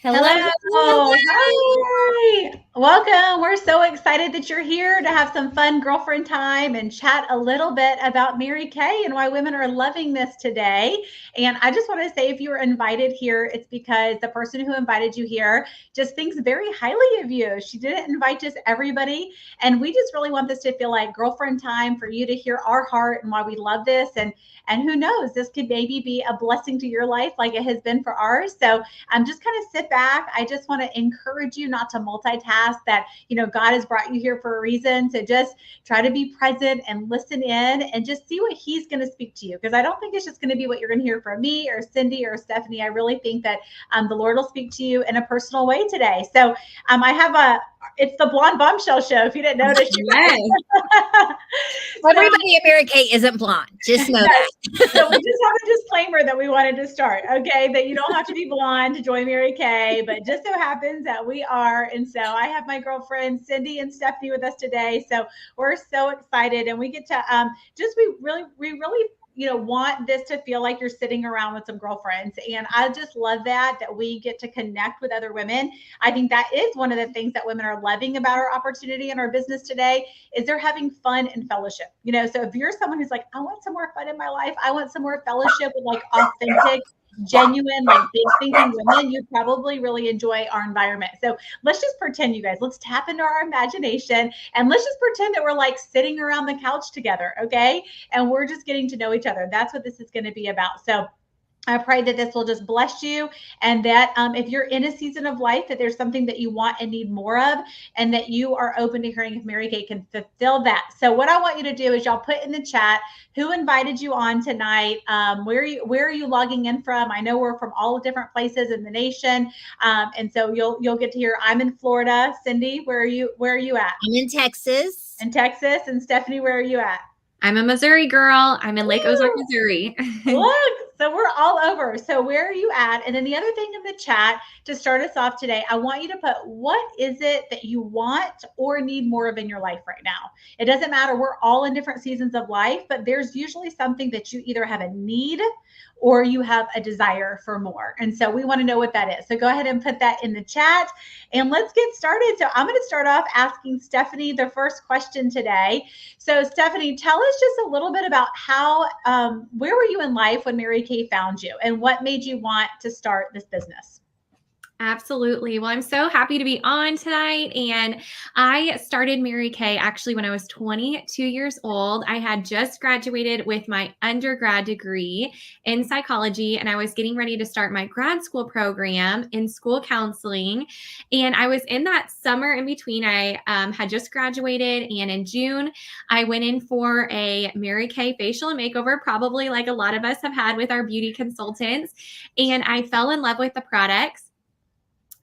Hello. Hello. Hi. Welcome. We're so excited that you're here to have some fun girlfriend time and chat a little bit about Mary Kay and why women are loving this today. And I just want to say if you were invited here, it's because the person who invited you here just thinks very highly of you. She didn't invite just everybody. And we just really want this to feel like girlfriend time for you to hear our heart and why we love this. And who knows, this could maybe be a blessing to your life like it has been for ours. So just kind of sit back. I just want to encourage you not to multitask, that, God has brought you here for a reason. So just try to be present and listen in and just see what he's going to speak to you. Because I don't think it's just going to be what you're going to hear from me or Cindy or Stephanie. I really think that the Lord will speak to you in a personal way today. So I have it's the Blonde Bombshell Show. If you didn't notice, you guys. Everybody at Mary Kay isn't blonde. Just know that. So we just have a disclaimer that we wanted to start, okay? That you don't have to be blonde to join Mary Kay, but just so happens that we are. And so I have my girlfriends Cindy and Stephanie with us today. So we're so excited, and we get to we really want this to feel like you're sitting around with some girlfriends. And I just love that we get to connect with other women. I think that is one of the things that women are loving about our opportunity in our business today is they're having fun and fellowship. So if you're someone who's like, I want some more fun in my life, I want some more fellowship with like authentic, genuine, like big thinking women, you probably really enjoy our environment. So let's just pretend, you guys, let's tap into our imagination and let's just pretend that we're like sitting around the couch together, okay? And we're just getting to know each other. That's what this is going to be about. So I pray that this will just bless you, and that if you're in a season of life, that there's something that you want and need more of, and that you are open to hearing if Mary Kay can fulfill that. So what I want you to do is y'all put in the chat who invited you on tonight. Where are you logging in from? I know we're from all different places in the nation, and so you'll get to hear. I'm in Florida. Cindy, where are you at? I'm in Texas. In Texas. And Stephanie, where are you at? I'm a Missouri girl. I'm in Lake Ozark, Missouri. Look, so we're all over. So where are you at? And then the other thing in the chat to start us off today, I want you to put what is it that you want or need more of in your life right now? It doesn't matter. We're all in different seasons of life, but there's usually something that you either have a need or you have a desire for more. And so we want to know what that is. So go ahead and put that in the chat and let's get started. So I'm going to start off asking Stephanie the first question today. So Stephanie, tell us just a little bit about how, where were you in life when Mary Kay found you and what made you want to start this business? Absolutely. Well, I'm so happy to be on tonight. And I started Mary Kay actually when I was 22 years old. I had just graduated with my undergrad degree in psychology, and I was getting ready to start my grad school program in school counseling. And I was in that summer in between. I had just graduated, and in June, I went in for a Mary Kay facial and makeover, probably like a lot of us have had with our beauty consultants. And I fell in love with the products.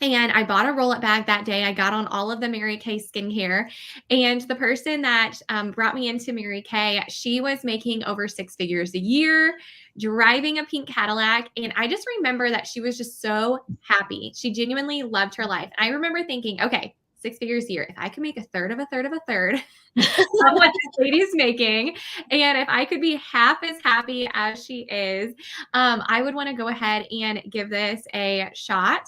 And I bought a roll-up bag that day. I got on all of the Mary Kay skincare. And the person that brought me into Mary Kay, she was making over 6 figures a year, driving a pink Cadillac. And I just remember that she was just so happy. She genuinely loved her life. And I remember thinking, okay, 6 figures a year, if I could make a third of a third of a third of what this lady's making, and if I could be half as happy as she is, I would want to go ahead and give this a shot.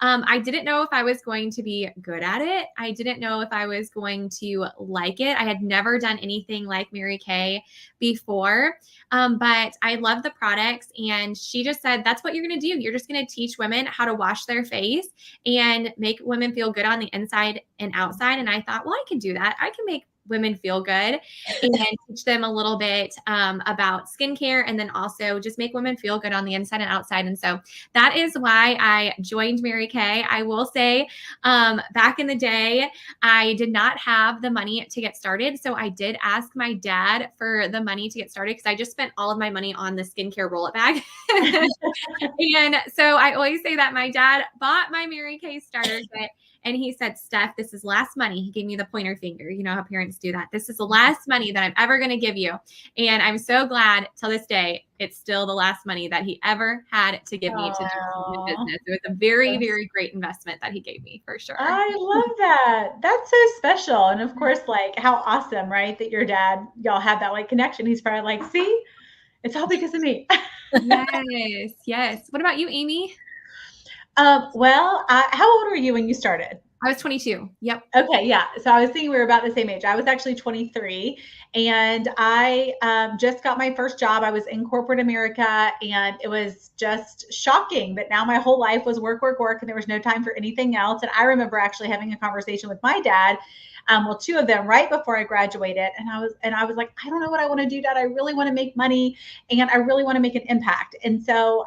I didn't know if I was going to be good at it. I didn't know if I was going to like it. I had never done anything like Mary Kay before, but I love the products. And she just said, that's what you're going to do. You're just going to teach women how to wash their face and make women feel good on the inside and outside. And I thought, well, I can do that. I can make women feel good and teach them a little bit about skincare, and then also just make women feel good on the inside and outside. And so that is why I joined Mary Kay. I will say back in the day, I did not have the money to get started. So I did ask my dad for the money to get started because I just spent all of my money on the skincare roll-up bag. And so I always say that my dad bought my Mary Kay starter kit. And he said, Steph, this is last money. He gave me the pointer finger. You know how parents do that. This is the last money that I'm ever going to give you. And I'm so glad till this day, it's still the last money that he ever had to give me to do the business. It was a very, very great investment that he gave me for sure. I love that. That's so special. And of course, like how awesome, right? That your dad, y'all have that like connection. He's probably like, see, it's all because of me. Yes. Yes. What about you, Amy? How old were you when you started? I was 22. Yep. Okay, yeah. So I was thinking we were about the same age. I was actually 23, and I just got my first job. I was in corporate America, and it was just shocking that now my whole life was work, work, work, and there was no time for anything else. And I remember actually having a conversation with my dad, two of them right before I graduated, and I was like, I don't know what I want to do, Dad. I really want to make money, and I really want to make an impact. And so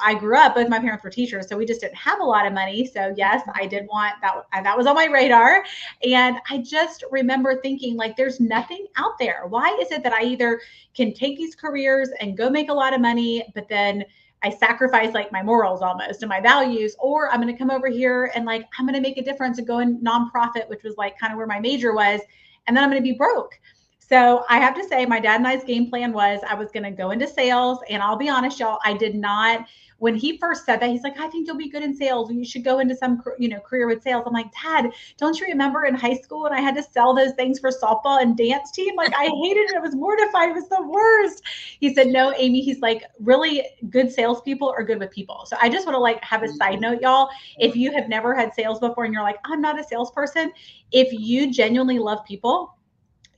I grew up, both my parents were teachers, so we just didn't have a lot of money. So yes, I did want that. That was on my radar. And I just remember thinking, like, there's nothing out there. Why is it that I either can take these careers and go make a lot of money, but then I sacrifice like my morals almost and my values, or I'm going to come over here and like, I'm going to make a difference and go in nonprofit, which was like kind of where my major was. And then I'm going to be broke. So I have to say, my dad and I's game plan was I was going to go into sales. And I'll be honest, y'all, I did not. When he first said that, he's like, I think you'll be good in sales. You should go into some, career with sales. I'm like, Dad, don't you remember in high school when I had to sell those things for softball and dance team? Like, I hated it. I was mortified. It was the worst. He said, no, Amy, he's like, really good salespeople are good with people. So I just want to like have a side note, y'all. If you have never had sales before and you're like, I'm not a salesperson, if you genuinely love people,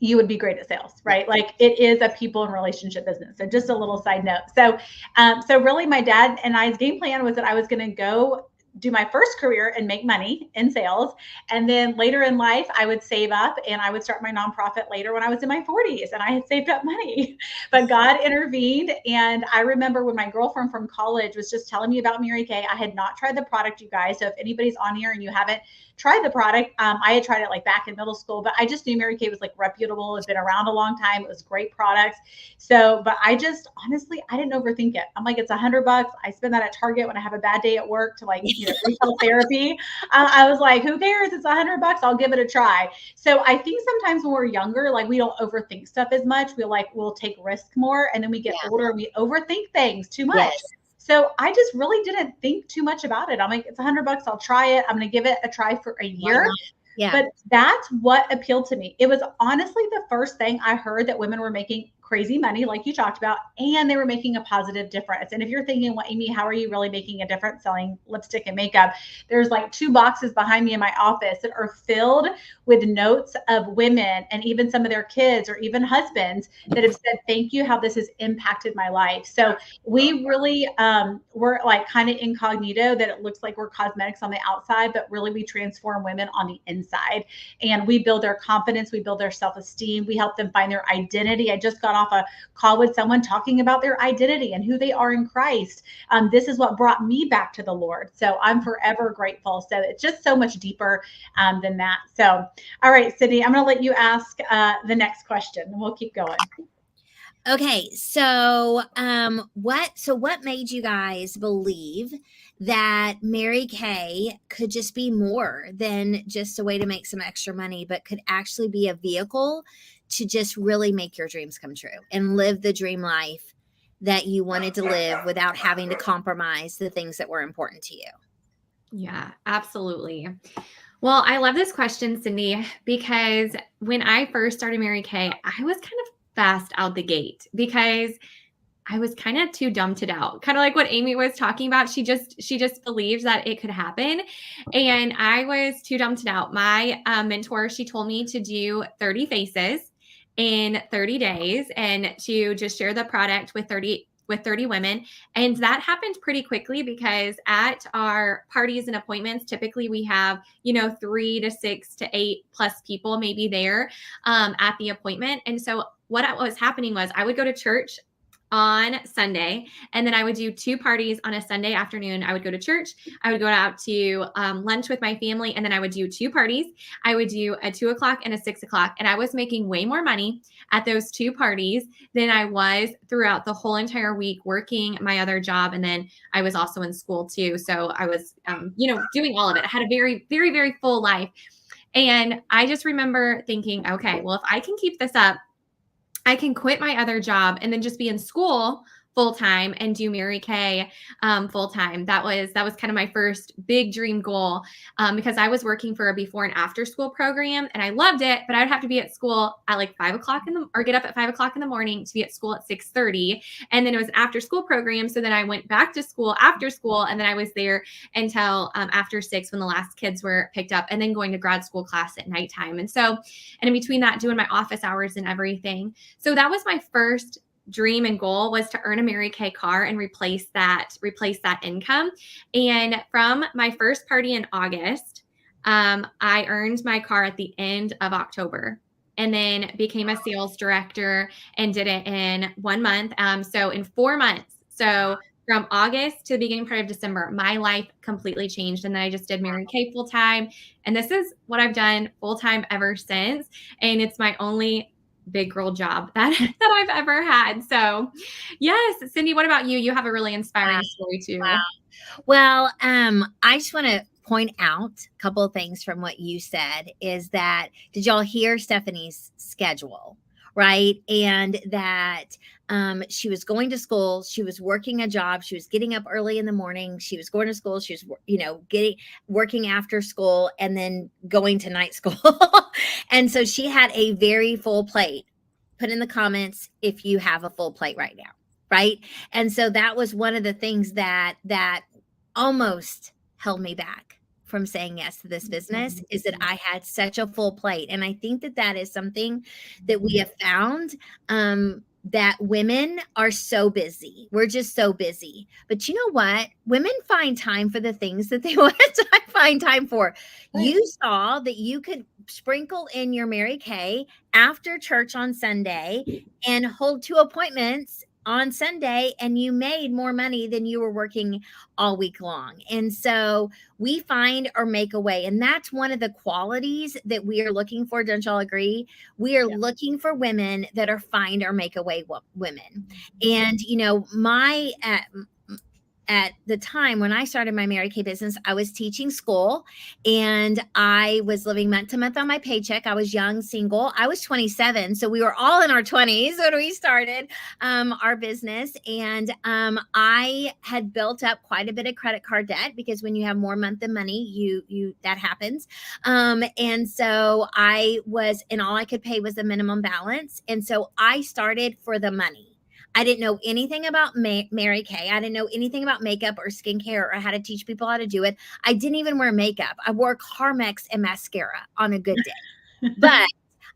you would be great at sales, right? Like it is a people and relationship business. So just a little side note. So really my dad and I's game plan was that I was going to go do my first career and make money in sales. And then later in life, I would save up and I would start my nonprofit later when I was in my 40s and I had saved up money. But God intervened. And I remember when my girlfriend from college was just telling me about Mary Kay. I had not tried the product, you guys. So if anybody's on here and you haven't tried the product, I had tried it like back in middle school, but I just knew Mary Kay was like reputable. It's been around a long time. It was great products. So, but I just honestly, I didn't overthink it. I'm like, it's $100. I spend that at Target when I have a bad day at work to like, retail therapy. I was like, who cares? It's $100. I'll give it a try. So I think sometimes when we're younger, like we don't overthink stuff as much. We'll take risk more. And then we get older and we overthink things too much. Yes. So I just really didn't think too much about it. I'm like, it's $100. I'll try it. I'm going to give it a try for a year. Yeah. But that's what appealed to me. It was honestly the first thing I heard that women were making crazy money, like you talked about, and they were making a positive difference. And if you're thinking, well, Amy, how are you really making a difference selling lipstick and makeup? There's like 2 boxes behind me in my office that are filled with notes of women and even some of their kids or even husbands that have said, thank you, how this has impacted my life. So we really we're like kind of incognito, that it looks like we're cosmetics on the outside, but really we transform women on the inside. And we build their confidence, we build their self-esteem, we help them find their identity. I just got off a call with someone talking about their identity and who they are in Christ. This is what brought me back to the Lord. So I'm forever grateful. So it's just so much deeper than that. So, all right, Sydney, I'm going to let you ask the next question and we'll keep going. Okay. So, what made you guys believe that Mary Kay could just be more than just a way to make some extra money, but could actually be a vehicle to just really make your dreams come true and live the dream life that you wanted to live without having to compromise the things that were important to you? Yeah, absolutely. Well, I love this question, Cindy, because when I first started Mary Kay, I was kind of fast out the gate because I was kind of too dumb to doubt. Kind of like what Amy was talking about. She just believed that it could happen. And I was too dumb to doubt. My mentor, she told me to do 30 faces in 30 days and to just share the product with 30 women. And that happened pretty quickly because at our parties and appointments, typically we have, 3 to 6 to 8 plus people maybe there at the appointment. And so what was happening was I would go to church on Sunday, and then I would do 2 parties on a Sunday afternoon. I would go to church, I would go out to lunch with my family, and then I would do 2 parties. I would do a 2:00 and a 6:00, and I was making way more money at those 2 parties than I was throughout the whole entire week working my other job. And then I was also in school too. So I was, doing all of it. I had a very, very, very full life. And I just remember thinking, okay, well, if I can keep this up, I can quit my other job and then just be in school full time and do Mary Kay full time. That was kind of my first big dream goal, because I was working for a before and after school program and I loved it, but I would have to be at school at like 5 o'clock or get up at 5 o'clock in the morning to be at school at 6:30. And then it was an after school program. So then I went back to school after school, and then I was there until after 6 when the last kids were picked up, and then going to grad school class at nighttime. And in between that, doing my office hours and everything. So that was my first dream and goal, was to earn a Mary Kay car and replace that income. And from my first party in August, I earned my car at the end of October, and then became a sales director and did it in 1 month. So in 4 months. So from August to the beginning part of December, my life completely changed. And then I just did Mary Kay full time. And this is what I've done full time ever since. And it's my only big girl job that I've ever had. So yes, Cindy, what about you? You have a really inspiring story too. Wow. Well, I just want to point out a couple of things from what you said. Is that, did y'all hear Stephanie's schedule? Right. And that she was going to school, she was working a job, she was getting up early in the morning, she was going to school, she was, working after school, and then going to night school. And so she had a very full plate. Put in the comments if you have a full plate right now. Right. And so that was one of the things that almost held me back from saying yes to this business, is that I had such a full plate. And I think that is something that we have found, that women are so busy. We're just so busy. But you know what? Women find time for the things that they want to find time for. Right. You saw that you could sprinkle in your Mary Kay after church on Sunday and hold 2 appointments on Sunday, and you made more money than you were working all week long. And so we find or make a way. And that's one of the qualities that we are looking for. Don't y'all agree? We are looking for women that are find or make a way women. And, at the time when I started my Mary Kay business, I was teaching school, and I was living month to month on my paycheck. I was young, single. I was 27. So we were all in our 20s when we started our business. And I had built up quite a bit of credit card debt, because when you have more month than money, that happens. And so and all I could pay was the minimum balance. And so I started for the money. I didn't know anything about Mary Kay. I didn't know anything about makeup or skincare or how to teach people how to do it. I didn't even wear makeup. I wore Carmex and mascara on a good day. But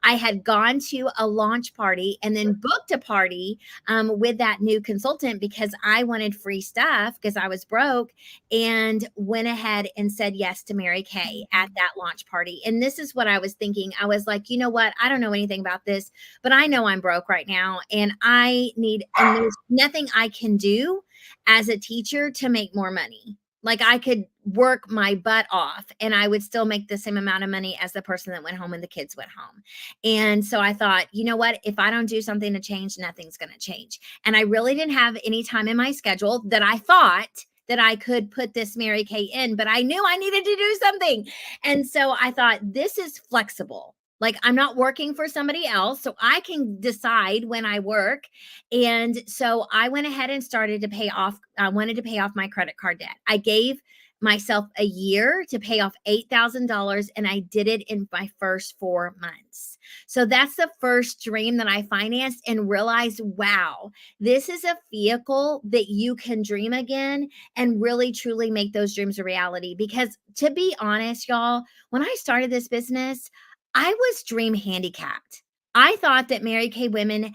I had gone to a launch party and then booked a party with that new consultant, because I wanted free stuff because I was broke, and went ahead and said yes to Mary Kay at that launch party. And this is what I was thinking. I was like, you know what? I don't know anything about this, but I know I'm broke right now, and and there's nothing I can do as a teacher to make more money. Like, I could work my butt off and I would still make the same amount of money as the person that went home when the kids went home. And so I thought, you know what, if I don't do something to change, nothing's going to change. And I really didn't have any time in my schedule that I thought that I could put this Mary Kay in, but I knew I needed to do something. And so I thought, this is flexible. Like, I'm not working for somebody else, so I can decide when I work. And so I went ahead and started to pay off. I wanted to pay off my credit card debt. I gave myself a year to pay off $8,000, and I did it in my first 4 months. So that's the first dream that I financed, and realized, wow, this is a vehicle that you can dream again and really truly make those dreams a reality. Because to be honest, y'all, when I started this business, I was dream handicapped. I thought that Mary Kay women,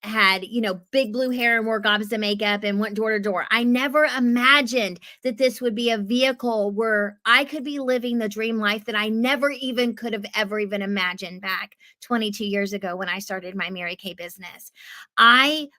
had, big blue hair and wore gobs of makeup and went door to door. I never imagined that this would be a vehicle where I could be living the dream life that I never even could have ever even imagined back 22 years ago when I started my Mary Kay business. My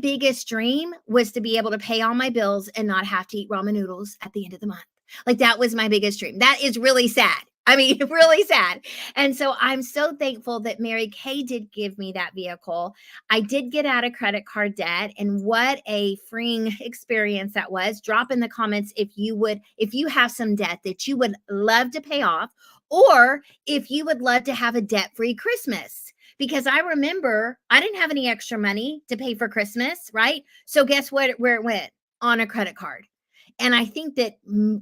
biggest dream was to be able to pay all my bills and not have to eat ramen noodles at the end of the month. Like, that was my biggest dream. That is really sad. I mean, really sad. And so I'm so thankful that Mary Kay did give me that vehicle. I did get out of credit card debt, and what a freeing experience that was. Drop in the comments if you have some debt that you would love to pay off, or if you would love to have a debt-free Christmas. because I remember I didn't have any extra money to pay for Christmas, right? So guess what? Where it went? On a credit card. And I think that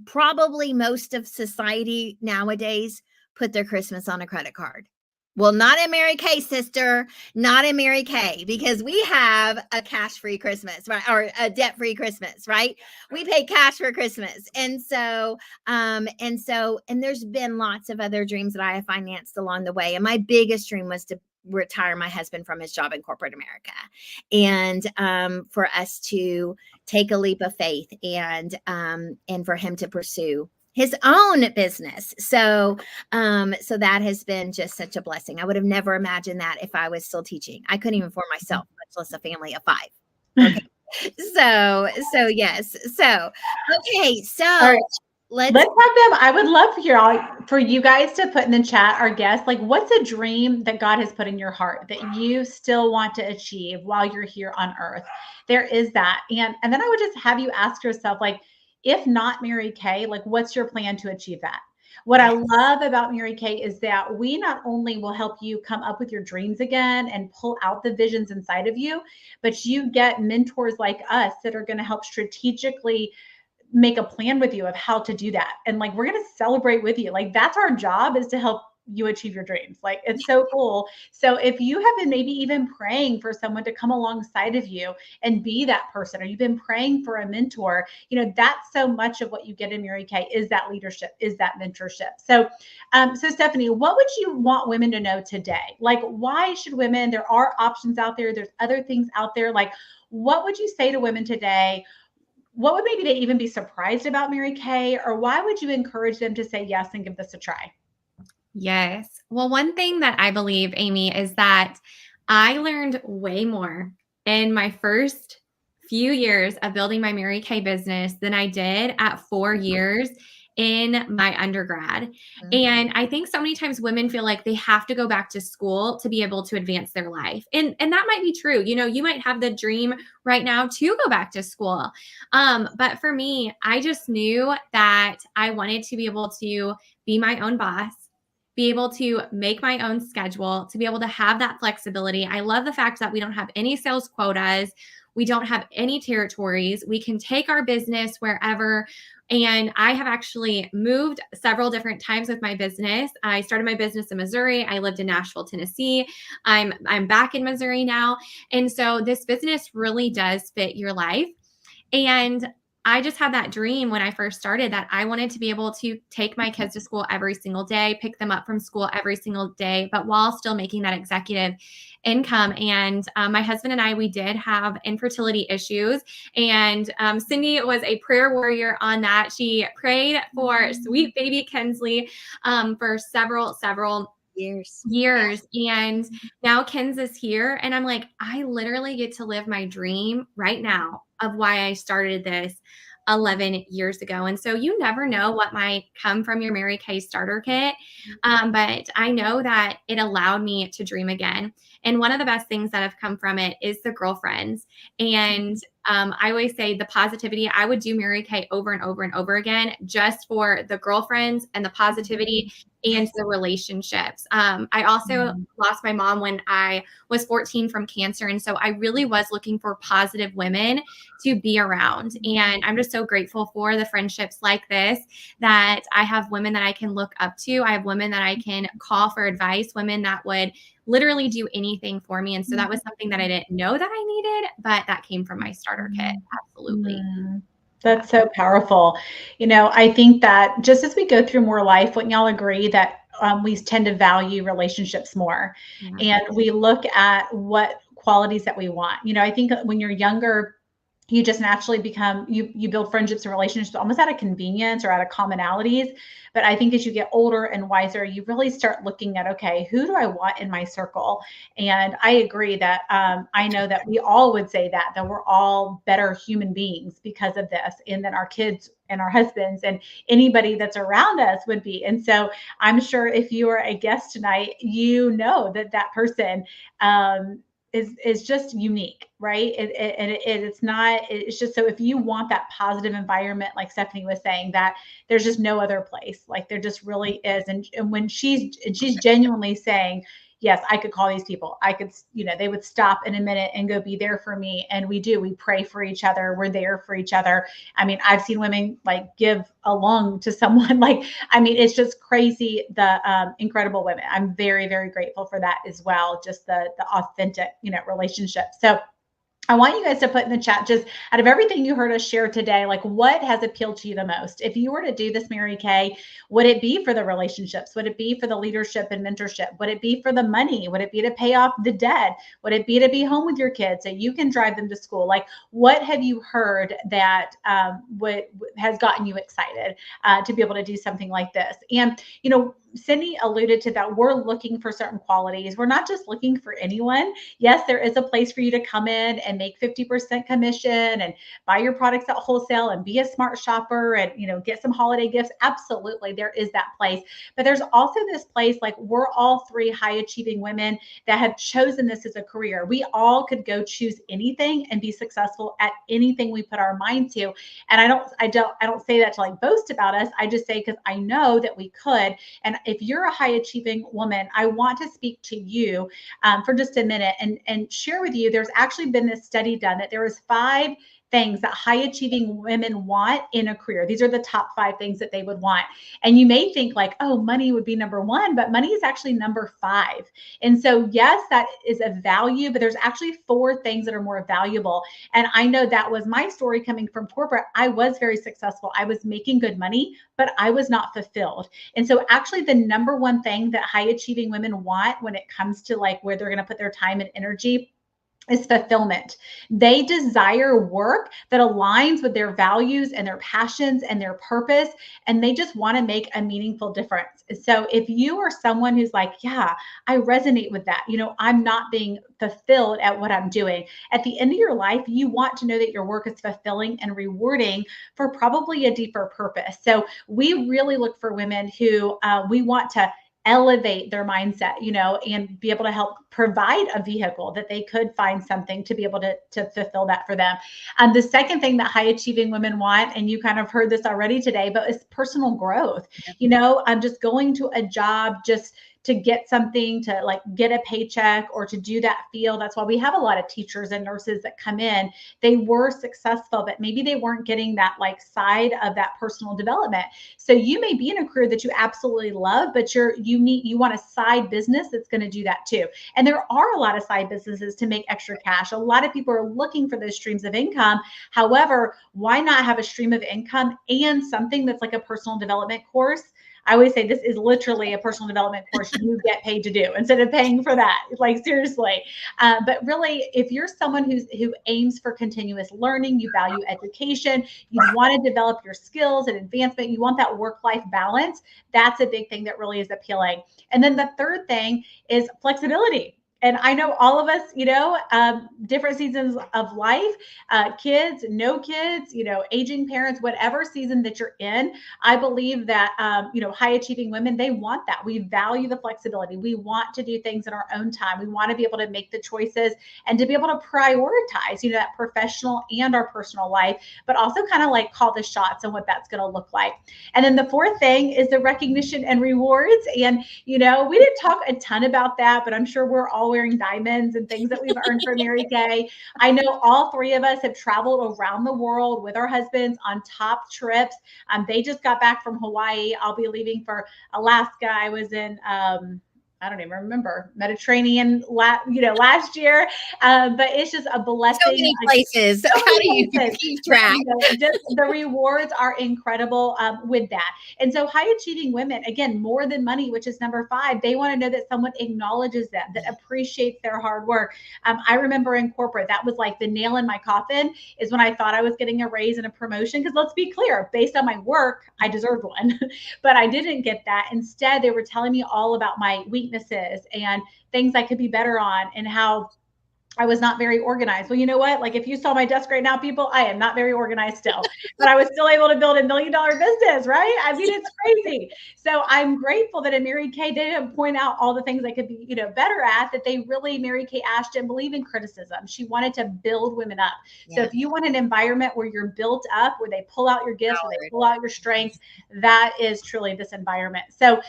probably most of society nowadays put their Christmas on a credit card. Well, not in Mary Kay, sister, not in Mary Kay, because we have a cash-free Christmas, right? Or a debt-free Christmas, right? We pay cash for Christmas. And there's been lots of other dreams that I have financed along the way. And my biggest dream was to retire my husband from his job in corporate America, and for us to take a leap of faith, and for him to pursue his own business. So that has been just such a blessing. I would have never imagined that if I was still teaching. I couldn't even afford myself, much less a family of 5. Okay. So yes. So, okay. So all right. Let's have them. I would love for you guys to put in the chat, our guests, like, what's a dream that God has put in your heart that you still want to achieve while you're here on earth? There is that. And then I would just have you ask yourself, like, if not Mary Kay, like, what's your plan to achieve that? What I love about Mary Kay is that we not only will help you come up with your dreams again and pull out the visions inside of you, but you get mentors like us that are going to help strategically make a plan with you of how to do that. And like, we're going to celebrate with you. Like, that's our job, is to help you achieve your dreams. Like, it's so cool. So if you have been maybe even praying for someone to come alongside of you and be that person, or you've been praying for a mentor, that's so much of what you get in Mary Kay, is that leadership, is that mentorship. So Stephanie, what would you want women to know today? Like, why should women, there are options out there, there's other things out there. Like, what would you say to women today? What would maybe they even be surprised about Mary Kay, or why would you encourage them to say yes and give this a try? Yes. Well, one thing that I believe, Amy, is that I learned way more in my first few years of building my Mary Kay business than I did at 4 years in my undergrad. Mm-hmm. And I think so many times women feel like they have to go back to school to be able to advance their life. And that might be true. You might have the dream right now to go back to school. But for me, I just knew that I wanted to be able to be my own boss, be able to make my own schedule, to be able to have that flexibility. I love the fact that we don't have any sales quotas. We don't have any territories. We can take our business wherever. And I have actually moved several different times with my business. I started my business in Missouri. I lived in Nashville, Tennessee. I'm back in Missouri now. And so this business really does fit your life. And I just had that dream when I first started, that I wanted to be able to take my kids to school every single day, pick them up from school every single day, but while still making that executive income. And my husband and I, we did have infertility issues. And Cindy was a prayer warrior on that. She prayed for sweet baby Kinsley for several years. And now Ken's is here. And I'm like, I literally get to live my dream right now of why I started this 11 years ago. And so you never know what might come from your Mary Kay starter kit. But I know that it allowed me to dream again. And one of the best things that have come from it is the girlfriends. And I always say the positivity. I would do Mary Kay over and over and over again, just for the girlfriends and the positivity and the relationships. I also lost my mom when I was 14 from cancer. And so I really was looking for positive women to be around. And I'm just so grateful for the friendships like this, that I have women that I can look up to. I have women that I can call for advice, women that would literally do anything for me. And so that was something that I didn't know that I needed, but that came from my starter kit. Absolutely. That's so powerful. I think that just as we go through more life, wouldn't y'all agree that we tend to value relationships more, and we look at what qualities that we want. I think when you're younger, you just naturally become, you build friendships and relationships almost out of convenience or out of commonalities. But I think as you get older and wiser, you really start looking at, okay, who do I want in my circle? And I agree that I know that we all would say that we're all better human beings because of this, and that our kids and our husbands and anybody that's around us would be. And so I'm sure if you are a guest tonight, that person is just unique, right? It's just, so if you want that positive environment, like Stephanie was saying, that there's just no other place, like there just really is. And when she's genuinely saying, yes, I could call these people. I could, they would stop in a minute and go be there for me. And we pray for each other. We're there for each other. I mean, I've seen women like give a lung to someone. Like, I mean, it's just crazy. The incredible women. I'm very, very grateful for that as well. Just the authentic, relationship. So I want you guys to put in the chat, just out of everything you heard us share today, like what has appealed to you the most? If you were to do this, Mary Kay, would it be for the relationships? Would it be for the leadership and mentorship? Would it be for the money? Would it be to pay off the debt? Would it be to be home with your kids so you can drive them to school? Like, what have you heard that has gotten you excited to be able to do something like this? And, Cindy alluded to that. We're looking for certain qualities. We're not just looking for anyone. Yes, there is a place for you to come in and make 50% commission and buy your products at wholesale and be a smart shopper and, get some holiday gifts. Absolutely. There is that place. But there's also this place, like we're all three high achieving women that have chosen this as a career. We all could go choose anything and be successful at anything we put our mind to. And I don't say that to like boast about us. I just say, because I know that we could. And if you're a high achieving woman, I want to speak to you for just a minute and share with you, there's actually been this study done that there was 5 things that high achieving women want in a career. These are the top 5 things that they would want. And you may think like, oh, money would be number 1, but money is actually number 5. And so, yes, that is a value, but there's actually 4 things that are more valuable. And I know that was my story coming from corporate. I was very successful. I was making good money, but I was not fulfilled. And so actually the number 1 thing that high achieving women want when it comes to like where they're going to put their time and energy is fulfillment. They desire work that aligns with their values and their passions and their purpose, and they just want to make a meaningful difference. So if you are someone who's like, yeah, I resonate with that, I'm not being fulfilled at what I'm doing. At the end of your life, you want to know that your work is fulfilling and rewarding for probably a deeper purpose. So we really look for women who we want to elevate their mindset, and be able to help provide a vehicle that they could find something to be able to fulfill that for them. The second thing that high achieving women want, and you kind of heard this already today, but it's personal growth. I'm just going to a job just to get something, to like get a paycheck or to do that field. That's why we have a lot of teachers and nurses that come in. They were successful, but maybe they weren't getting that like side of that personal development. So you may be in a career that you absolutely love, but you want a side business that's going to do that too. And there are a lot of side businesses to make extra cash. A lot of people are looking for those streams of income. However, why not have a stream of income and something that's like a personal development course? I always say this is literally a personal development course you get paid to do instead of paying for that. Like seriously. But really, if you're someone who aims for continuous learning, you value education, you want to develop your skills and advancement, you want that work-life balance, that's a big thing that really is appealing. And then the third thing is flexibility. And I know all of us, different seasons of life, kids, no kids, aging parents, whatever season that you're in, I believe that, high achieving women, they want that. We value the flexibility. We want to do things in our own time. We want to be able to make the choices and to be able to prioritize, that professional and our personal life, but also kind of like call the shots on what that's going to look like. And then the fourth thing is the recognition and rewards. And, we didn't talk a ton about that, but I'm sure we're all wearing diamonds and things that we've earned from Mary Kay. I know all 3 of us have traveled around the world with our husbands on top trips. They just got back from Hawaii. I'll be leaving for Alaska. I was in I don't even remember, Mediterranean, last year. But it's just a blessing. So many places. How do you keep track? Just the rewards are incredible with that. And so high achieving women, again, more than money, which is number 5, they want to know that someone acknowledges them, that appreciates their hard work. I remember in corporate, that was like the nail in my coffin is when I thought I was getting a raise and a promotion. Because let's be clear, based on my work, I deserved one, but I didn't get that. Instead, they were telling me all about my weaknesses and things I could be better on and how I was not very organized. Well, you know what? Like if you saw my desk right now, people, I am not very organized still, but I was still able to build $1 million business, right? I mean, it's crazy. So I'm grateful that in Mary Kay, they didn't point out all the things I could be, better at, that they really, Mary Kay Ashton believed in criticism. She wanted to build women up. Yeah. So if you want an environment where you're built up, where they pull out your gifts, where they pull out your strengths, that is truly this environment. So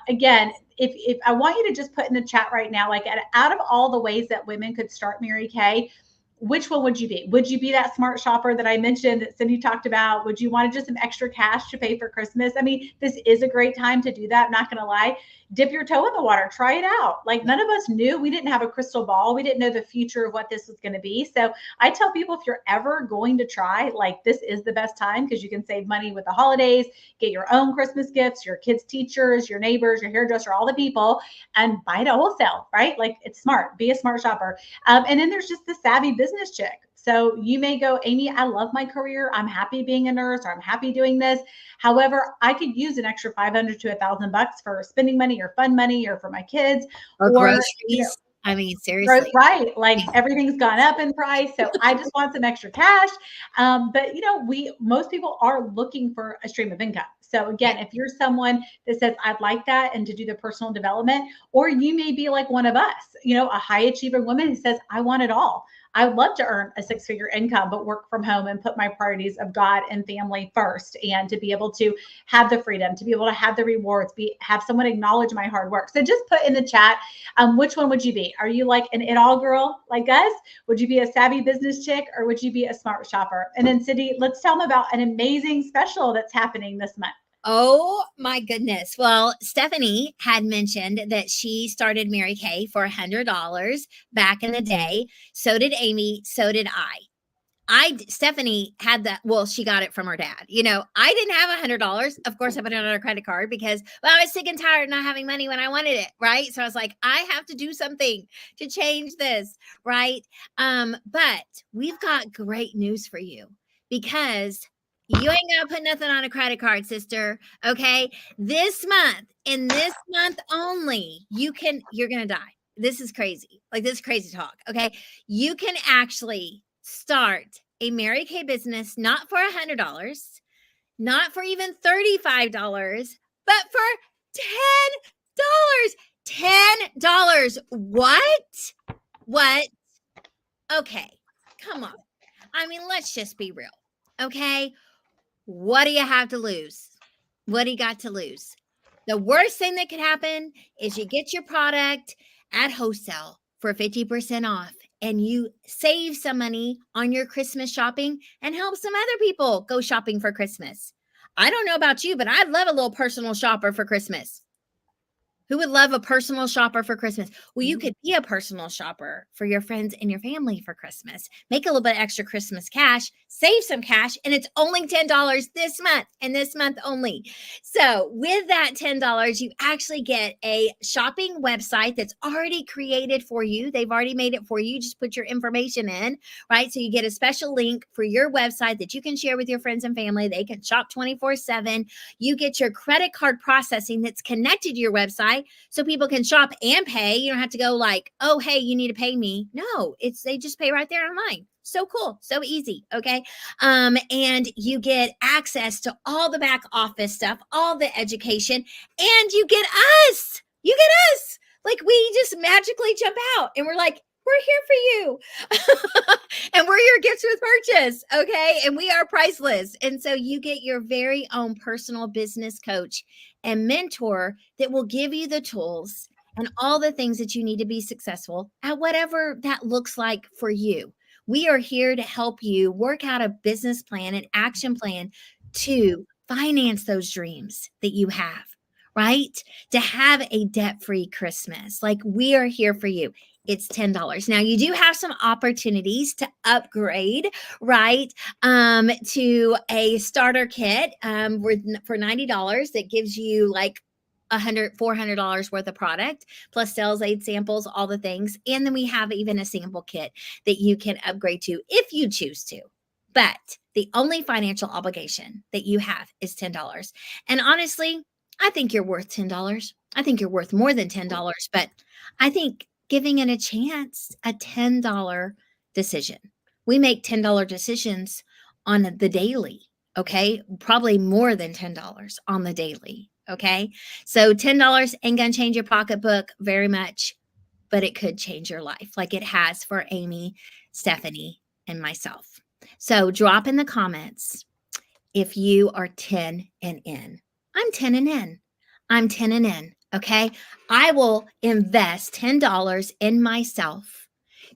again, if I want you to just put in the chat right now, like out of all the ways that women could start Mary Kay, which one would you be? Would you be that smart shopper that I mentioned that Cindy talked about? Would you want just some extra cash to pay for Christmas? I mean, this is a great time to do that. I'm not going to lie. Dip your toe in the water, try it out. Like none of us knew, we didn't have a crystal ball. We didn't know the future of what this was going to be. So I tell people, if you're ever going to try, like this is the best time because you can save money with the holidays, get your own Christmas gifts, your kids' teachers, your neighbors, your hairdresser, all the people, and buy it at wholesale, right? Like it's smart, be a smart shopper. And then there's just the savvy business chick. So you may go, Amy, I love my career. I'm happy being a nurse, or I'm happy doing this. However, I could use an extra $500 to $1,000 for spending money or fun money or for my kids Or groceries. You know, I mean, seriously. right. Like everything's gone up in price. So I just want some extra cash. But most people are looking for a stream of income. So again, if you're someone that says, I'd like that and to do the personal development, or you may be like one of us, a high achieving woman who says, I want it all. I would love to earn a 6-figure income, but work from home and put my priorities of God and family first, and to be able to have the freedom, to be able to have the rewards, have someone acknowledge my hard work. So just put in the chat, which one would you be? Are you like an it-all girl like us? Would you be a savvy business chick, or would you be a smart shopper? And then Cindy, let's tell them about an amazing special that's happening this month. Oh my goodness. Well, Stephanie had mentioned that she started Mary Kay for $100 back in the day. So did Amy. So did I. Stephanie had that. Well, she got it from her dad. I didn't have $100. Of course, I put it on her credit card because, well, I was sick and tired of not having money when I wanted it. Right. So I was like, I have to do something to change this. Right. But we've got great news for you, because you ain't gonna put nothing on a credit card, sister. Okay. This month, in this month only, you're gonna die. This is crazy. Like, this is crazy talk. Okay. You can actually start a Mary Kay business, not for $100, not for even $35, but for $10. $10. What? Okay. Come on. I mean, let's just be real. Okay. What do you have to lose? What do you got to lose? The worst thing that could happen is you get your product at wholesale for 50% off, and you save some money on your Christmas shopping and help some other people go shopping for Christmas. I don't know about you, but I'd love a little personal shopper for Christmas. Who would love a personal shopper for Christmas? Well, you could be a personal shopper for your friends and your family for Christmas. Make a little bit extra Christmas cash, save some cash, and it's only $10 this month, and this month only. So with that $10, you actually get a shopping website that's already created for you. They've already made it for you. Just put your information in, right? So you get a special link for your website that you can share with your friends and family. They can shop 24/7. You get your credit card processing that's connected to your website, so people can shop and pay. You don't have to go like, oh, hey, you need to pay me. No, they just pay right there online. So cool. So easy. Okay. And you get access to all the back office stuff, all the education, and you get us. Like, we just magically jump out and we're like, we're here for you. And we're your gifts with purchase. Okay. And we are priceless. And so you get your very own personal business coach and mentor that will give you the tools and all the things that you need to be successful at whatever that looks like for you. We are here to help you work out a business plan, an action plan to finance those dreams that you have, right? To have a debt-free Christmas. Like, we are here for you. It's $10. Now, you do have some opportunities to upgrade, right? To a starter kit for $90 that gives you like $400 worth of product, plus sales aid samples, all the things. And then we have even a sample kit that you can upgrade to if you choose to. But the only financial obligation that you have is $10. And honestly, I think you're worth $10. I think you're worth more than $10, but I think giving it a chance, a $10 decision. We make $10 decisions on the daily, okay? Probably more than $10 on the daily, okay? So $10 ain't gonna change your pocketbook very much, but it could change your life like it has for Amy, Stephanie, and myself. So drop in the comments if you are 10 and in. I'm 10 and in. I'm 10 and in. Okay. I will invest $10 in myself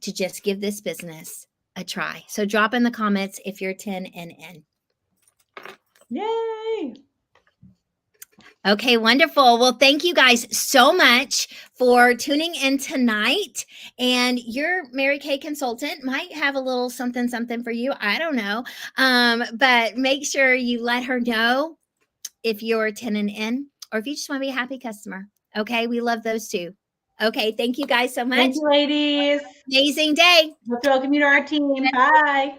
to just give this business a try. So drop in the comments if you're 10 and in. Yay. Okay, wonderful. Well, thank you guys so much for tuning in tonight. And your Mary Kay consultant might have a little something for you. I don't know. But make sure you let her know if you're 10 and in, or if you just want to be a happy customer. Okay, we love those too. Okay, thank you guys so much. Thank you, ladies. Amazing day. Let's welcome you to our team. Bye.